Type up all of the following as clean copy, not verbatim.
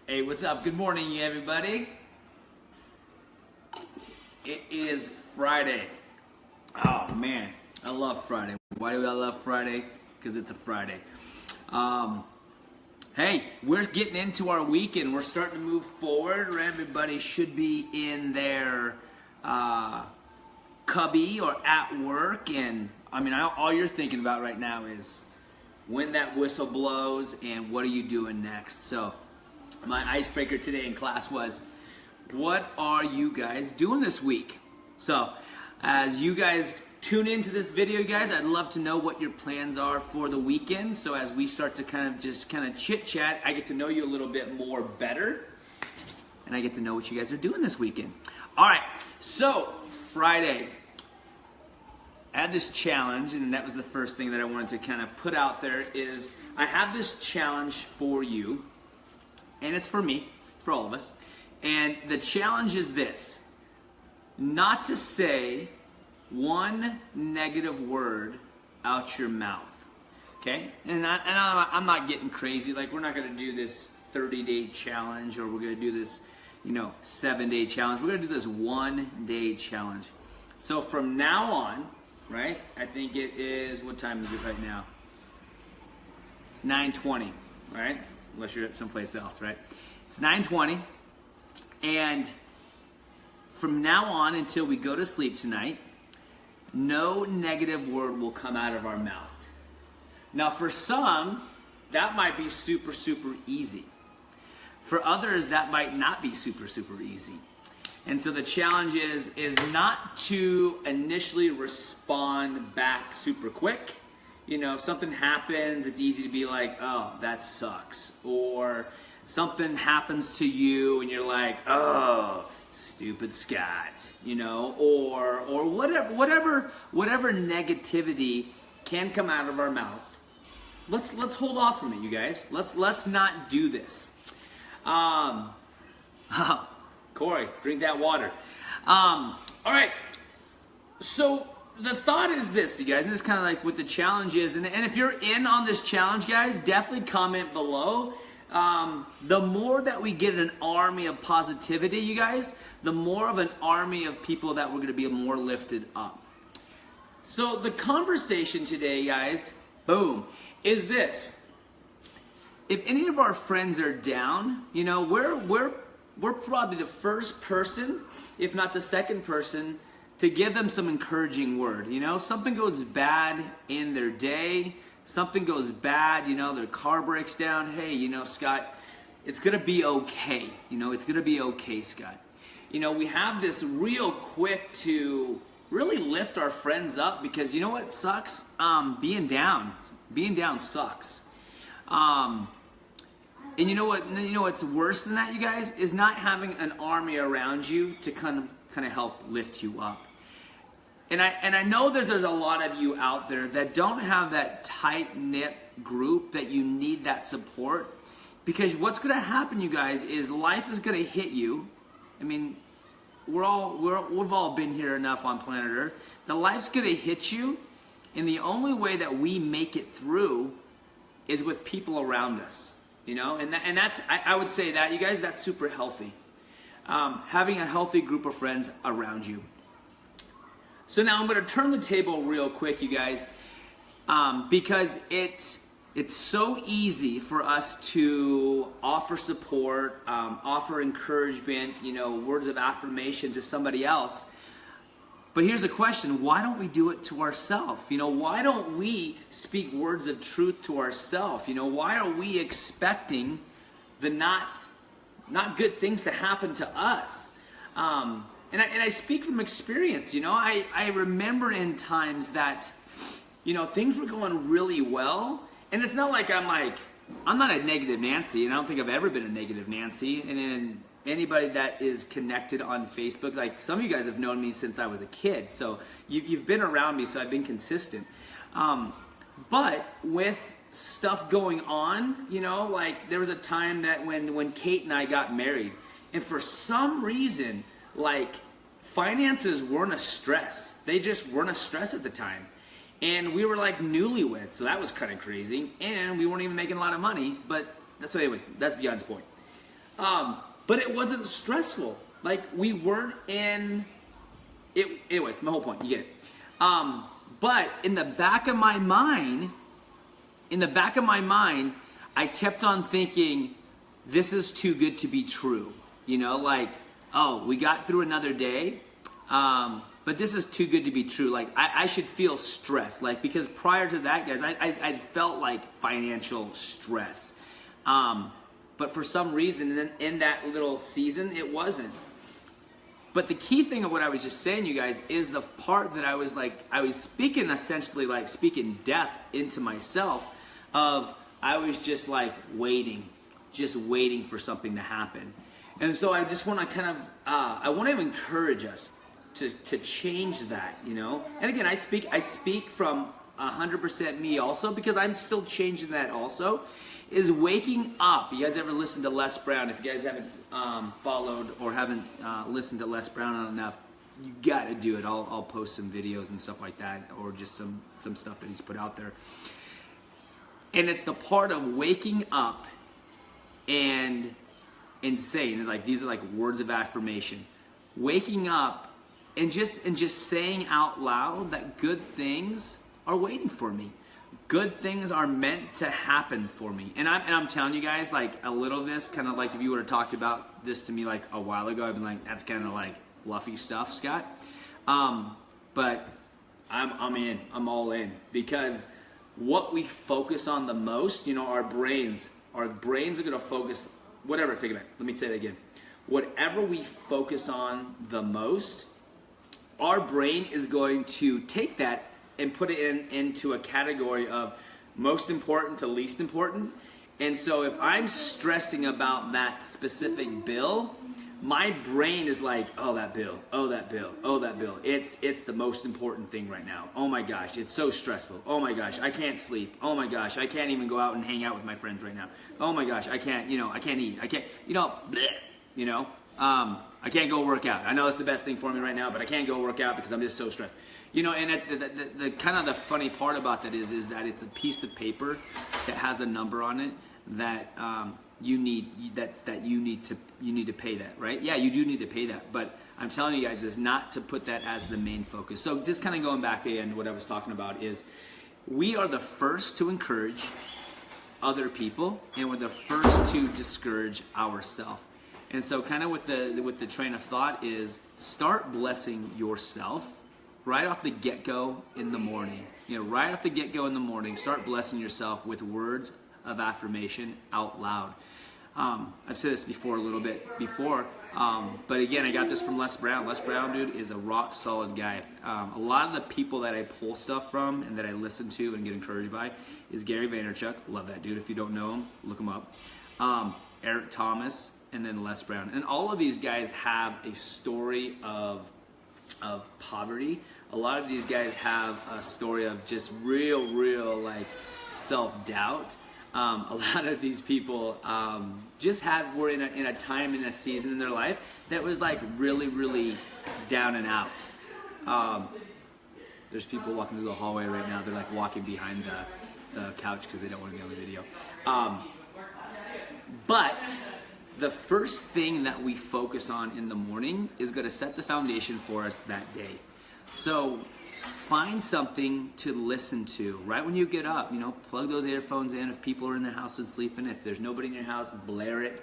Hey, what's up? Good morning, everybody. It is Friday. Oh, man. I love Friday. Why do I love Friday? Because it's a Friday. Hey, we're getting into our weekend. We're starting to move forward. Everybody should be in their cubby or at work. And, all you're thinking about right now is when that whistle blows and what are you doing next. So my icebreaker today in class was, what are you guys doing this week? So as you guys tune into this video, guys, I'd love to know what your plans are for the weekend. So as we start to kind of chit chat, I get to know you a little bit more better, and I get to know what you guys are doing this weekend. All right, so Friday, I had this challenge, and that was the first thing that I wanted to kind of put out there is I have this challenge for you, and it's for me, it's for all of us. And the challenge is this: not to say one negative word out your mouth, okay? And I'm not getting crazy. Like, we're not going to do this 30-day challenge, or we're going to do this, 7-day challenge. We're going to do this 1-day challenge. So from now on, right? I think it is, what time is it right now? It's 9:20, right? Unless you're at someplace else, right? It's 9:20, and from now on until we go to sleep tonight, no negative word will come out of our mouth. Now, for some, that might be super, super easy. For others, that might not be super, super easy. And so the challenge is not to initially respond back super quick. If something happens, it's easy to be like, oh, that sucks. Or something happens to you and you're like, oh, stupid Scott, or whatever negativity can come out of our mouth. Let's hold off from it, you guys. Let's not do this. Corey, drink that water. All right. So the thought is this, you guys, and this is kind of like what the challenge is. And if you're in on this challenge, guys, definitely comment below. The more that we get an army of positivity, you guys, the more of an army of people that we're going to be more lifted up. So the conversation today, guys, boom, is this. If any of our friends are down, we're probably the first person, if not the second person, to give them some encouraging word. Something goes bad in their day, something goes bad, their car breaks down. Hey, Scott, it's going to be okay. It's going to be okay, Scott. We have this real quick to really lift our friends up, because you know what sucks? Being down sucks. And you know what's worse than that, you guys, is not having an army around you to kind of help lift you up. And I know there's a lot of you out there that don't have that tight-knit group, that you need that support. Because what's going to happen, you guys, is life is going to hit you. We've all been here enough on planet Earth. The life's going to hit you, and the only way that we make it through is with people around us. And that's, I would say that, you guys, that's super healthy. Having a healthy group of friends around you. So now I'm going to turn the table real quick, you guys, because it's so easy for us to offer support, offer encouragement, words of affirmation to somebody else. But here's the question: why don't we do it to ourselves? Why don't we speak words of truth to ourselves? Why are we expecting the not good things to happen to us? And I speak from experience. I remember in times that, things were going really well. And it's not like I'm not a negative Nancy, and I don't think I've ever been a negative Nancy. And then anybody that is connected on Facebook, like some of you guys have known me since I was a kid. So you've been around me, so I've been consistent. But with stuff going on, like there was a time that when Kate and I got married, and for some reason, finances weren't a stress. They just weren't a stress at the time. And we were like newlyweds, so that was kind of crazy. And we weren't even making a lot of money, but so anyways, that's beyond the point. But it wasn't stressful. Like, we weren't in it. Anyways, my whole point, you get it. But in the back of my mind, I kept on thinking, this is too good to be true. You know, like, oh, we got through another day, but this is too good to be true. Like, I should feel stressed. Like, because prior to that, guys, I felt like financial stress. But for some reason, in that little season, it wasn't. But the key thing of what I was just saying, you guys, is the part that I was speaking essentially like speaking death into myself of, I was just like waiting for something to happen. And so I just want to kind of, I want to encourage us to change that, you know? And again, I speak from 100% me also, because I'm still changing that also, is waking up. You guys ever listen to Les Brown? If you guys haven't followed or haven't listened to Les Brown enough, you got to do it. I'll post some videos and stuff like that, or just some stuff that he's put out there. And it's the part of waking up and saying, like, these are like words of affirmation. Waking up and just saying out loud that good things are waiting for me. Good things are meant to happen for me. And I'm telling you guys, like, a little of this, kind of like if you would have talked about this to me like a while ago, I'd been like, that's kind of like fluffy stuff, Scott. But I'm in. I'm all in. Because what we focus on the most, you know, our brains are going to focus, whatever, take it back. Let me say that again. Whatever we focus on the most, our brain is going to take that and put it into a category of most important to least important. And so if I'm stressing about that specific bill, my brain is like, oh, that bill, oh, that bill, oh, that bill. It's the most important thing right now. Oh my gosh, it's so stressful. Oh my gosh, I can't sleep. Oh my gosh, I can't even go out and hang out with my friends right now. Oh my gosh, I can't eat. I can't, bleh, I can't go work out. I know it's the best thing for me right now, but I can't go work out because I'm just so stressed. You know, and the kind of the funny part about that is that it's a piece of paper that has a number on it that you need to pay that, right? Yeah, you do need to pay that, but I'm telling you guys, is not to put that as the main focus. So just kind of going back again to what I was talking about is, we are the first to encourage other people, and we're the first to discourage ourselves. And so kind of with the train of thought is, start blessing yourself right off the get-go in the morning. You know, right off the get-go in the morning, start blessing yourself with words of affirmation out loud. I've said this before a little bit before, but again, I got this from Les Brown. Les Brown, dude, is a rock solid guy. A lot of the people that I pull stuff from and that I listen to and get encouraged by is Gary Vaynerchuk. Love that dude. If you don't know him, look him up. Eric Thomas, and then Les Brown. And all of these guys have a story of poverty. A lot of these guys have a story of just real like self-doubt. A lot of these people were in a time, in a season in their life that was like really down and out. There's people walking through the hallway right now. They're like walking behind the couch because they don't want to be on the video. But the first thing that we focus on in the morning is going to set the foundation for us that day. So find something to listen to right when you get up. You know, plug those earphones in if people are in their house and sleeping. If there's nobody in your house, blare it.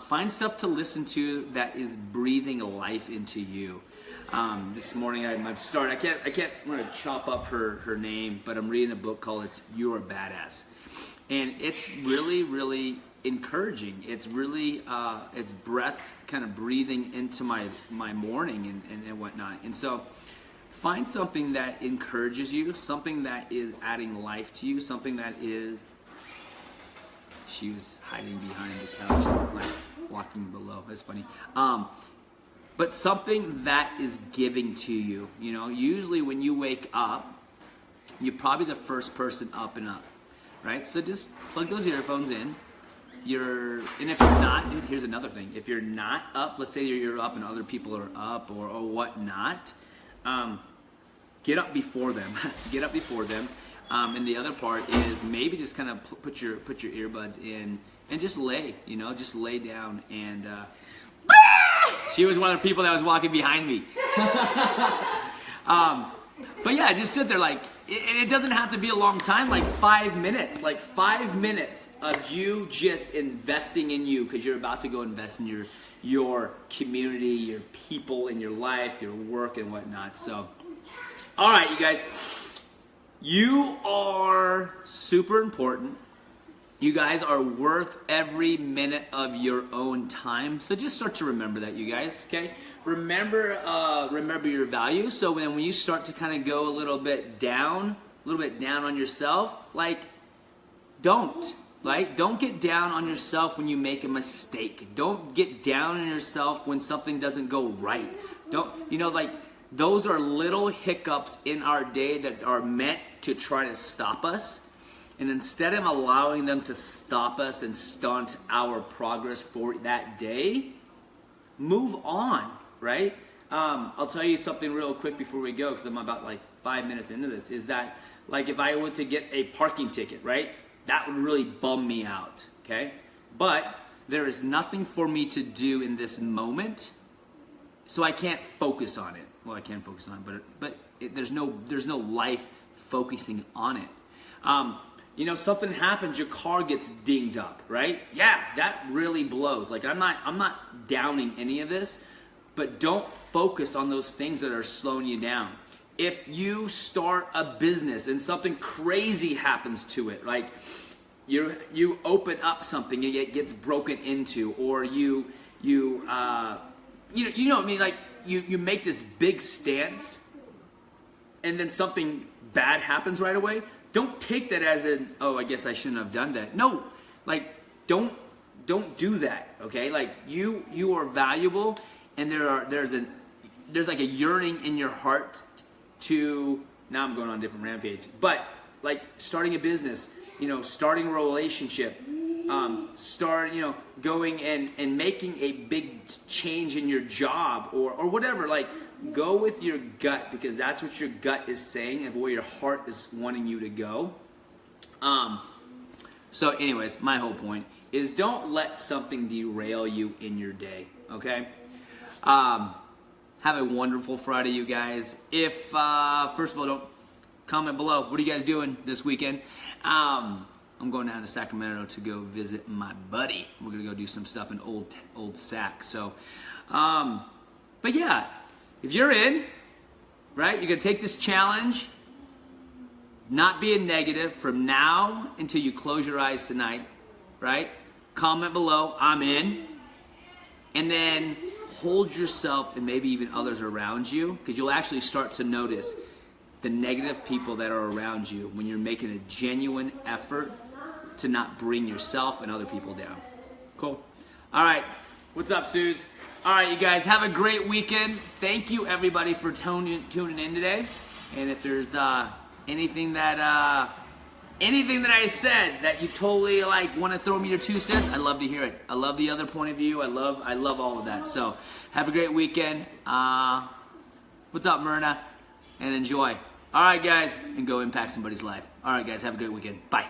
Find stuff to listen to that is breathing life into you. This morning I want to chop up her name, but I'm reading a book called "You're a Badass," and it's really encouraging. It's really it's breath kind of breathing into my morning and whatnot. And so find something that encourages you, something that is adding life to you, something that is... She was hiding behind the couch, like walking below. That's funny. But something that is giving to you. You know, usually when you wake up, you're probably the first person up and up, right? So just plug those earphones in. And if you're not, dude, here's another thing. If you're not up, let's say you're up and other people are up or whatnot, get up before them. Get up before them. And the other part is maybe just kind of put your earbuds in and just lay, just lay down. And she was one of the people that was walking behind me. But yeah, just sit there it doesn't have to be a long time, 5 minutes, 5 minutes of you just investing in you, because you're about to go invest in your community, your people in your life, your work and whatnot. So, all right, you guys, you are super important. You guys are worth every minute of your own time. So just start to remember that, you guys, okay? Remember your value. So when you start to kind of go a little bit down on yourself, don't get down on yourself when you make a mistake. Don't get down on yourself when something doesn't go right. Those are little hiccups in our day that are meant to try to stop us. And instead of allowing them to stop us and stunt our progress for that day, move on, right? I'll tell you something real quick before we go, because I'm about 5 minutes into this, is that if I were to get a parking ticket, right, that would really bum me out, okay? But there is nothing for me to do in this moment, so I can't focus on it. Well, I can focus on it, but there's no life focusing on it. Something happens, your car gets dinged up, right? Yeah, that really blows. I'm not downing any of this, but don't focus on those things that are slowing you down. If you start a business and something crazy happens to it, you open up something and it gets broken into, or you make this big stance and then something bad happens right away. Don't take that as I guess I shouldn't have done that. No, don't do that, okay? You are valuable, and there's a yearning in your heart to, now I'm going on a different rampage, but starting a business, starting a relationship, going and making a big change in your job or whatever. Go with your gut, because that's what your gut is saying and where your heart is wanting you to go. So anyways, my whole point is, don't let something derail you in your day, okay? Have a wonderful Friday, you guys. If, first of all, don't comment below. What are you guys doing this weekend? I'm going down to Sacramento to go visit my buddy. We're going to go do some stuff in Old Sac. So, but yeah, if you're in, right, you're going to take this challenge, not being negative from now until you close your eyes tonight, right? Comment below, I'm in. And then hold yourself and maybe even others around you, because you'll actually start to notice the negative people that are around you when you're making a genuine effort to not bring yourself and other people down. Cool. All right. What's up, Suze? All right, you guys, have a great weekend. Thank you, everybody, for tuning in today. And if there's anything that I said that you totally want to throw me your 2 cents, I'd love to hear it. I love the other point of view. I love all of that. So have a great weekend. What's up, Myrna? And enjoy. All right, guys, and go impact somebody's life. All right, guys, have a great weekend. Bye.